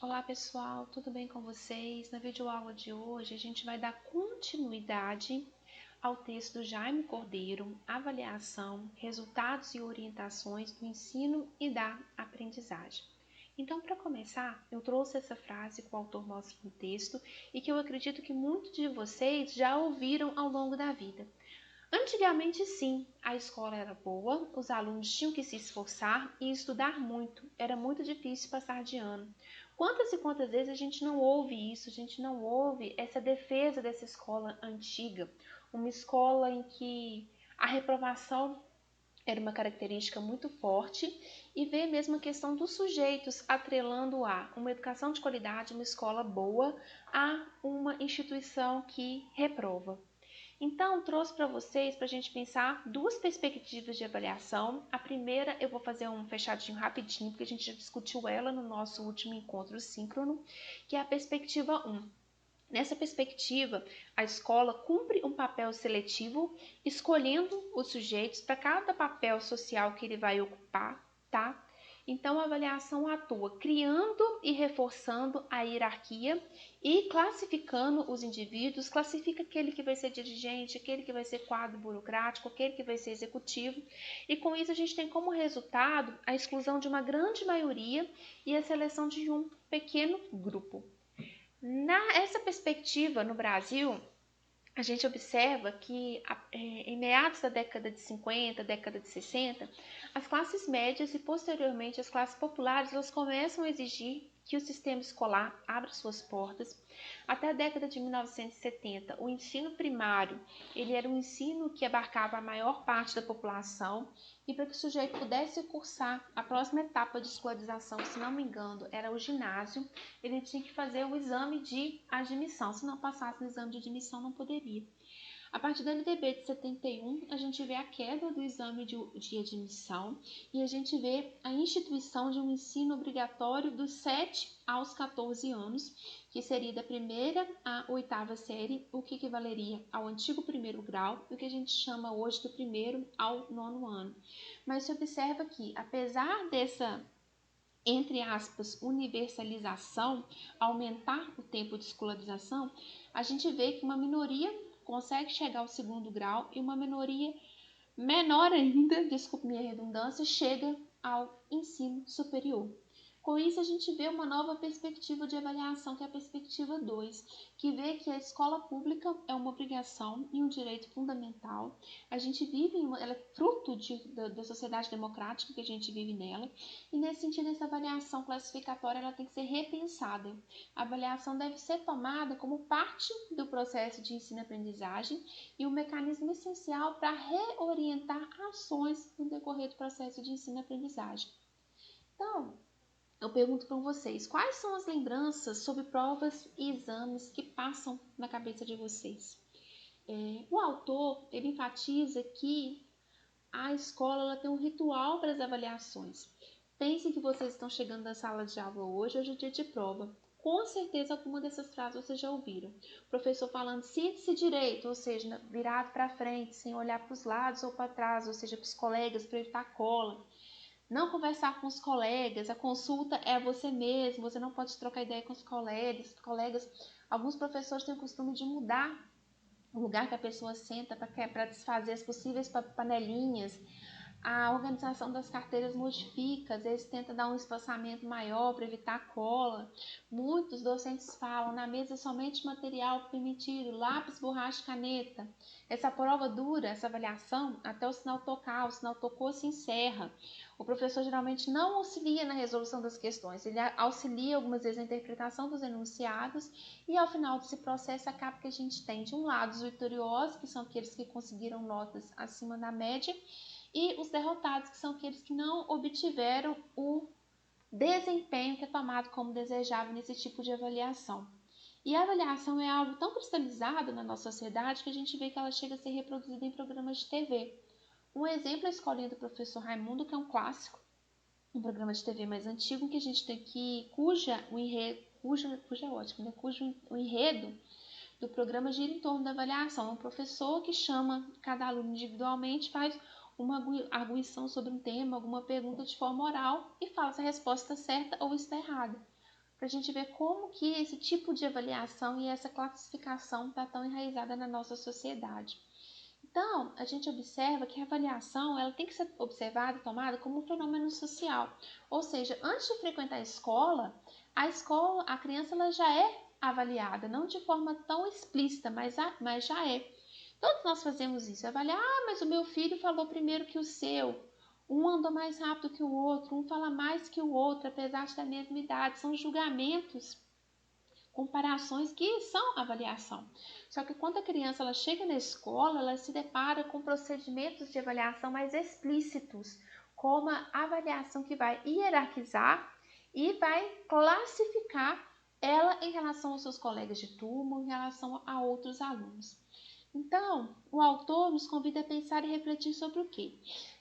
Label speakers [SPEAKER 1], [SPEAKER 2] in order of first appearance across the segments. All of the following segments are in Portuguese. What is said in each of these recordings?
[SPEAKER 1] Olá pessoal, tudo bem com vocês? Na videoaula de hoje a gente vai dar continuidade ao texto do Jaime Cordeiro, Avaliação, Resultados e Orientações do Ensino e da Aprendizagem. Então, para começar, eu trouxe essa frase que o autor mostra no texto e que eu acredito que muitos de vocês já ouviram ao longo da vida. Antigamente, sim, a escola era boa, os alunos tinham que se esforçar e estudar muito, era muito difícil passar de ano. Quantas e quantas vezes a gente não ouve isso, a gente não ouve essa defesa dessa escola antiga, uma escola em que a reprovação era uma característica muito forte e vê mesmo a questão dos sujeitos atrelando a uma educação de qualidade, uma escola boa, a uma instituição que reprova. Então, trouxe para vocês, para a gente pensar, duas perspectivas de avaliação. A primeira, eu vou fazer um fechadinho rapidinho, porque a gente já discutiu ela no nosso último encontro síncrono, que é a perspectiva 1. Nessa perspectiva, a escola cumpre um papel seletivo, escolhendo os sujeitos para cada papel social que ele vai ocupar, tá? Então, a avaliação atua criando e reforçando a hierarquia e classificando os indivíduos, classifica aquele que vai ser dirigente, aquele que vai ser quadro burocrático, aquele que vai ser executivo, e com isso a gente tem como resultado a exclusão de uma grande maioria e a seleção de um pequeno grupo. Nessa perspectiva, no Brasil, a gente observa que em meados da década de 50, década de 60, as classes médias e posteriormente as classes populares elas começam a exigir que o sistema escolar abra suas portas. Até a década de 1970, o ensino primário ele era um ensino que abarcava a maior parte da população e para que o sujeito pudesse cursar a próxima etapa de escolarização, se não me engano, era o ginásio, ele tinha que fazer o exame de admissão. Se não passasse no exame de admissão, não poderia. A partir da LDB de 71, a gente vê a queda do exame de admissão e a gente vê a instituição de um ensino obrigatório dos 7 aos 14 anos, que seria da primeira à oitava série, o que equivaleria ao antigo primeiro grau, o que a gente chama hoje do primeiro ao nono ano. Mas se observa que, apesar dessa entre aspas, universalização, aumentar o tempo de escolarização, a gente vê que uma minoria consegue chegar ao segundo grau e uma minoria menor ainda, desculpe minha redundância, chega ao ensino superior. Com isso, a gente vê uma nova perspectiva de avaliação, que é a perspectiva 2, que vê que a escola pública é uma obrigação e um direito fundamental. A gente vive, ela é fruto da sociedade democrática que a gente vive nela, e nesse sentido, essa avaliação classificatória ela tem que ser repensada. A avaliação deve ser tomada como parte do processo de ensino-aprendizagem e um mecanismo essencial para reorientar ações no decorrer do processo de ensino-aprendizagem. Então, eu pergunto para vocês, quais são as lembranças sobre provas e exames que passam na cabeça de vocês? O autor ele enfatiza que a escola ela tem um ritual para as avaliações. Pensem que vocês estão chegando na sala de aula hoje é dia de prova. Com certeza alguma dessas frases vocês já ouviram. O professor falando sente-se direito, ou seja, virado para frente, sem olhar para os lados ou para trás, ou seja, para os colegas, para evitar cola. Não conversar com os colegas, a consulta é você mesmo, você não pode trocar ideia com os colegas. Alguns professores têm o costume de mudar o lugar que a pessoa senta para desfazer as possíveis panelinhas. A organização das carteiras modifica, às vezes tenta dar um espaçamento maior para evitar cola. Muitos docentes falam, na mesa somente material permitido, lápis, borracha, caneta. Essa prova dura, essa avaliação, até o sinal tocar, o sinal tocou, se encerra. O professor geralmente não auxilia na resolução das questões, ele auxilia algumas vezes na interpretação dos enunciados e ao final desse processo acaba que a gente tem de um lado os vitoriosos, que são aqueles que conseguiram notas acima da média, e os derrotados, que são aqueles que não obtiveram o desempenho que é tomado como desejável nesse tipo de avaliação. E a avaliação é algo tão cristalizado na nossa sociedade que a gente vê que ela chega a ser reproduzida em programas de TV. Um exemplo é a escolinha do professor Raimundo, que é um clássico, um programa de TV mais antigo, que a gente tem cuja o enredo do programa gira em torno da avaliação. É um professor que chama cada aluno individualmente, faz uma arguição sobre um tema, alguma pergunta de forma oral e fala se a resposta está certa ou está errada. para a gente ver como que esse tipo de avaliação e essa classificação está tão enraizada na nossa sociedade. Então, a gente observa que a avaliação ela tem que ser observada e tomada como um fenômeno social. Ou seja, antes de frequentar a escola, a criança ela já é avaliada, não de forma tão explícita, mas já é. Todos nós fazemos isso, avaliar, mas o meu filho falou primeiro que o seu, um andou mais rápido que o outro, um fala mais que o outro, apesar de ter a mesma idade, são julgamentos, comparações que são avaliação. Só que quando a criança ela chega na escola, ela se depara com procedimentos de avaliação mais explícitos, como a avaliação que vai hierarquizar e vai classificar ela em relação aos seus colegas de turma, em relação a outros alunos. Então, o autor nos convida a pensar e refletir sobre o quê?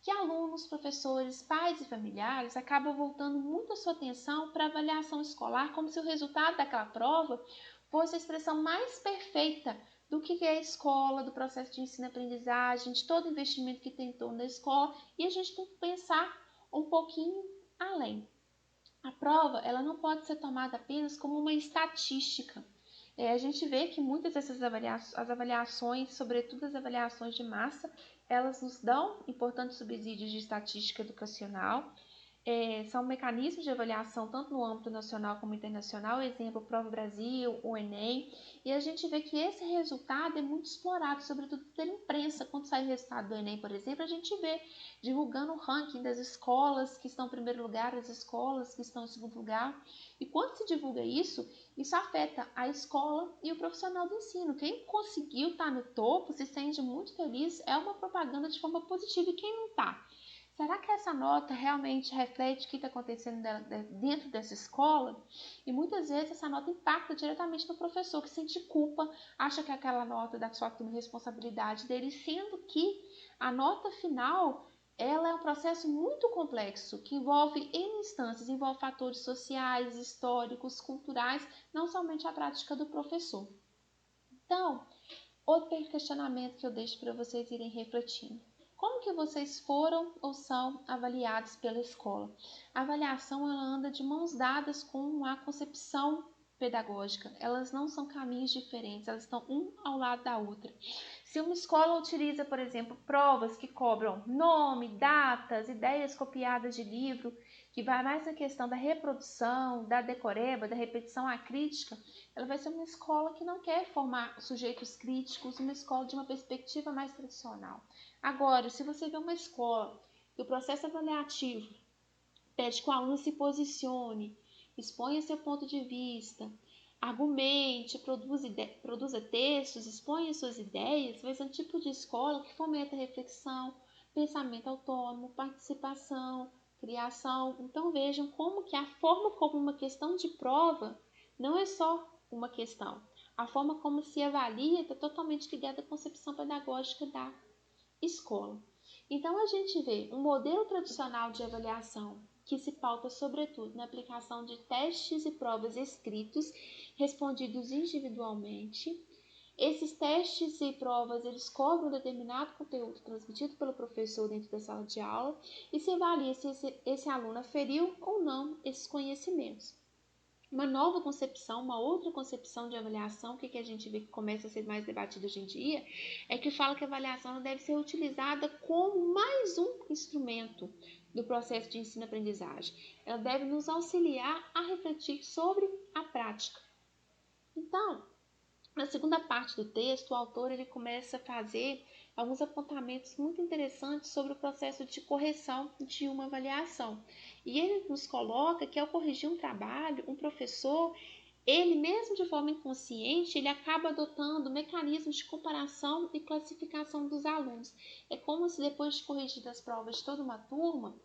[SPEAKER 1] Que alunos, professores, pais e familiares acabam voltando muito a sua atenção para a avaliação escolar, como se o resultado daquela prova fosse a expressão mais perfeita do que é a escola, do processo de ensino-aprendizagem, de todo o investimento que tem em torno da escola, e a gente tem que pensar um pouquinho além. A prova ela não pode ser tomada apenas como uma estatística. A gente vê que muitas dessas avaliações, sobretudo as avaliações de massa, elas nos dão importantes subsídios de estatística educacional. São mecanismos de avaliação tanto no âmbito nacional como internacional, exemplo, Prova Brasil, o Enem, e a gente vê que esse resultado é muito explorado, sobretudo pela imprensa. Quando sai o resultado do Enem, por exemplo, a gente vê divulgando o ranking das escolas que estão em primeiro lugar, das escolas que estão em segundo lugar, e quando se divulga isso afeta a escola e o profissional do ensino. Quem conseguiu estar no topo se sente muito feliz, é uma propaganda de forma positiva, e quem não está? Será que essa nota realmente reflete o que está acontecendo dentro dessa escola? E muitas vezes essa nota impacta diretamente no professor, que sente culpa, acha que aquela nota dá só uma responsabilidade dele, sendo que a nota final ela é um processo muito complexo, que envolve N instâncias, envolve fatores sociais, históricos, culturais, não somente a prática do professor. Então, outro questionamento que eu deixo para vocês irem refletindo. Como que vocês foram ou são avaliados pela escola? A avaliação ela anda de mãos dadas com a concepção pedagógica. Elas não são caminhos diferentes, elas estão um ao lado da outra. Se uma escola utiliza, por exemplo, provas que cobram nome, datas, ideias copiadas de livro, que vai mais na questão da reprodução, da decoreba, da repetição acrítica, ela vai ser uma escola que não quer formar sujeitos críticos, uma escola de uma perspectiva mais tradicional. Agora, se você vê uma escola que o processo avaliativo pede que o aluno se posicione, exponha seu ponto de vista, argumente, produza textos, exponha suas ideias, vai ser um tipo de escola que fomenta reflexão, pensamento autônomo, participação, criação. Então vejam como que a forma como uma questão de prova não é só uma questão. A forma como se avalia está totalmente ligada à concepção pedagógica da escola. Então a gente vê um modelo tradicional de avaliação que se pauta sobretudo na aplicação de testes e provas escritos, respondidos individualmente. Esses testes e provas, eles cobram um determinado conteúdo transmitido pelo professor dentro da sala de aula e se avalia se esse aluno aferiu ou não esses conhecimentos. Uma nova concepção, uma outra concepção de avaliação, que a gente vê que começa a ser mais debatida hoje em dia, é que fala que a avaliação deve ser utilizada como mais um instrumento do processo de ensino-aprendizagem. Ela deve nos auxiliar a refletir sobre a prática. Então, na segunda parte do texto, o autor ele começa a fazer alguns apontamentos muito interessantes sobre o processo de correção de uma avaliação. E ele nos coloca que ao corrigir um trabalho, um professor, ele mesmo de forma inconsciente, ele acaba adotando mecanismos de comparação e classificação dos alunos. É como se depois de corrigir as provas de toda uma turma,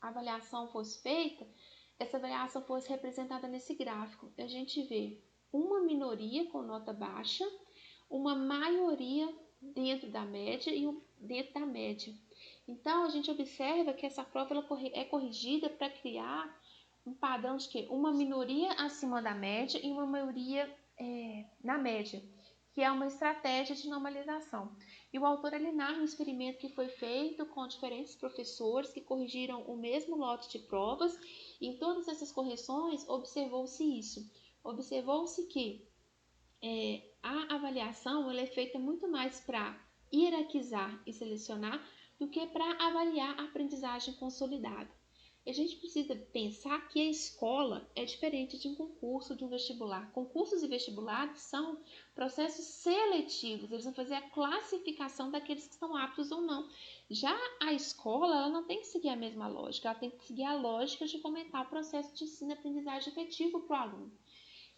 [SPEAKER 1] a avaliação fosse feita, essa avaliação fosse representada nesse gráfico. A gente vê uma minoria com nota baixa, uma maioria dentro da média e dentro da média. Então, a gente observa que essa prova ela é corrigida para criar um padrão de que uma minoria acima da média e uma maioria na média, que é uma estratégia de normalização. E o autor ele narra um experimento que foi feito com diferentes professores que corrigiram o mesmo lote de provas Em todas essas correções, observou-se isso. Observou-se que a avaliação ela é feita muito mais para hierarquizar e selecionar do que para avaliar a aprendizagem consolidada. A gente precisa pensar que a escola é diferente de um concurso, de um vestibular. Concursos e vestibulares são processos seletivos, eles vão fazer a classificação daqueles que estão aptos ou não. Já a escola, ela não tem que seguir a mesma lógica, ela tem que seguir a lógica de fomentar o processo de ensino-aprendizagem efetivo para o aluno.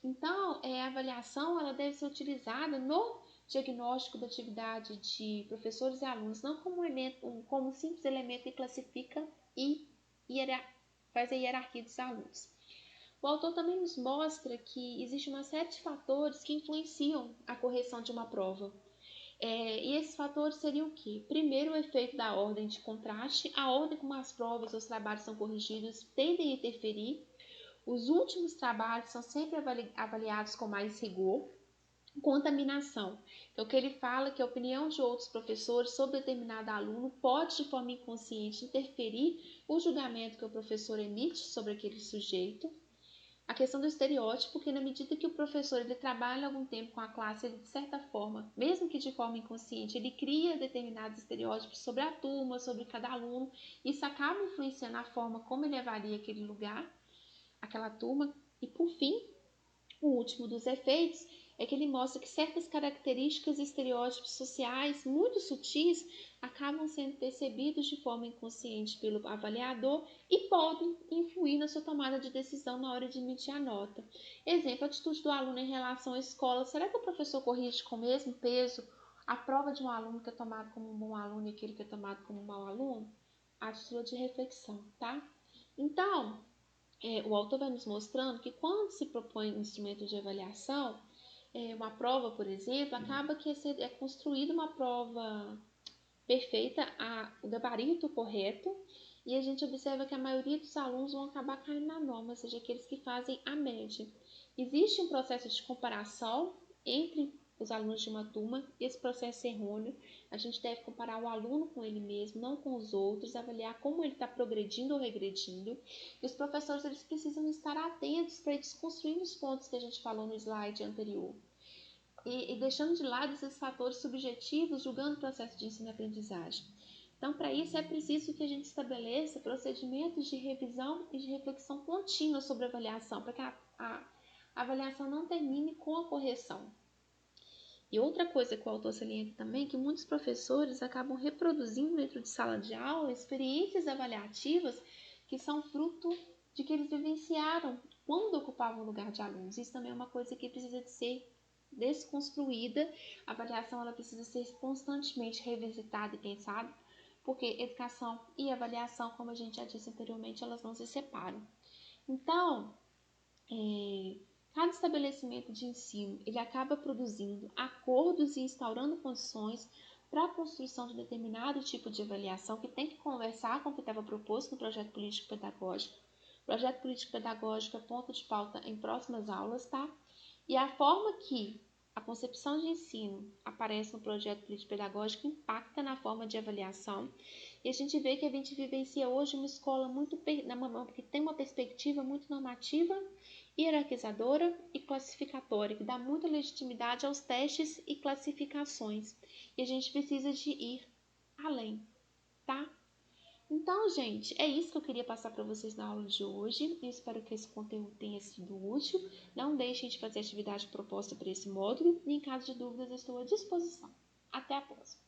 [SPEAKER 1] Então, a avaliação ela deve ser utilizada no diagnóstico da atividade de professores e alunos, não como um simples elemento que classifica e faz a hierarquia dos alunos. O autor também nos mostra que existe uma série de fatores que influenciam a correção de uma prova. E esses fatores seriam o quê? Primeiro, o efeito da ordem de contraste, a ordem como as provas ou os trabalhos são corrigidos tendem a interferir. Os últimos trabalhos são sempre avaliados com mais rigor. Contaminação. Então, o que ele fala é que a opinião de outros professores sobre determinado aluno pode, de forma inconsciente, interferir o julgamento que o professor emite sobre aquele sujeito. A questão do estereótipo, que na medida que o professor ele trabalha algum tempo com a classe, ele de certa forma, mesmo que de forma inconsciente, ele cria determinados estereótipos sobre a turma, sobre cada aluno. Isso acaba influenciando a forma como ele avalia aquele lugar, aquela turma. E por fim, o último dos efeitos é que ele mostra que certas características e estereótipos sociais muito sutis acabam sendo percebidos de forma inconsciente pelo avaliador e podem influir na sua tomada de decisão na hora de emitir a nota. Exemplo, a atitude do aluno em relação à escola. Será que o professor corrige com o mesmo peso a prova de um aluno que é tomado como um bom aluno e aquele que é tomado como um mau aluno? Atitude de reflexão, tá? Então, o autor vai nos mostrando que quando se propõe um instrumento de avaliação, uma prova, por exemplo, acaba que é construída uma prova perfeita, o gabarito correto, e a gente observa que a maioria dos alunos vão acabar caindo na norma, ou seja, aqueles que fazem a média. Existe um processo de comparação entre os alunos de uma turma, esse processo é errôneo. A gente deve comparar o aluno com ele mesmo, não com os outros, avaliar como ele está progredindo ou regredindo. E os professores eles precisam estar atentos para ir desconstruindo os pontos que a gente falou no slide anterior. E deixando de lado esses fatores subjetivos, julgando o processo de ensino e aprendizagem. Então, para isso, é preciso que a gente estabeleça procedimentos de revisão e de reflexão contínua sobre a avaliação, para que a avaliação não termine com a correção. E outra coisa que o autor salienta também é que muitos professores acabam reproduzindo dentro de sala de aula experiências avaliativas que são fruto de que eles vivenciaram quando ocupavam o lugar de alunos. Isso também é uma coisa que precisa de ser desconstruída. A avaliação ela precisa ser constantemente revisitada e pensada, porque educação e avaliação, como a gente já disse anteriormente, elas não se separam. Então, cada estabelecimento de ensino ele acaba produzindo acordos e instaurando condições para a construção de determinado tipo de avaliação que tem que conversar com o que estava proposto no projeto político-pedagógico. O projeto político-pedagógico é ponto de pauta em próximas aulas, tá? E a forma que a concepção de ensino aparece no projeto político-pedagógico impacta na forma de avaliação. E a gente vê que a gente vivencia hoje uma escola que tem uma perspectiva muito normativa, hierarquizadora e classificatória, que dá muita legitimidade aos testes e classificações. E a gente precisa de ir além, tá? Então, gente, é isso que eu queria passar para vocês na aula de hoje. Eu espero que esse conteúdo tenha sido útil. Não deixem de fazer a atividade proposta para esse módulo e, em caso de dúvidas, eu estou à disposição. Até a próxima!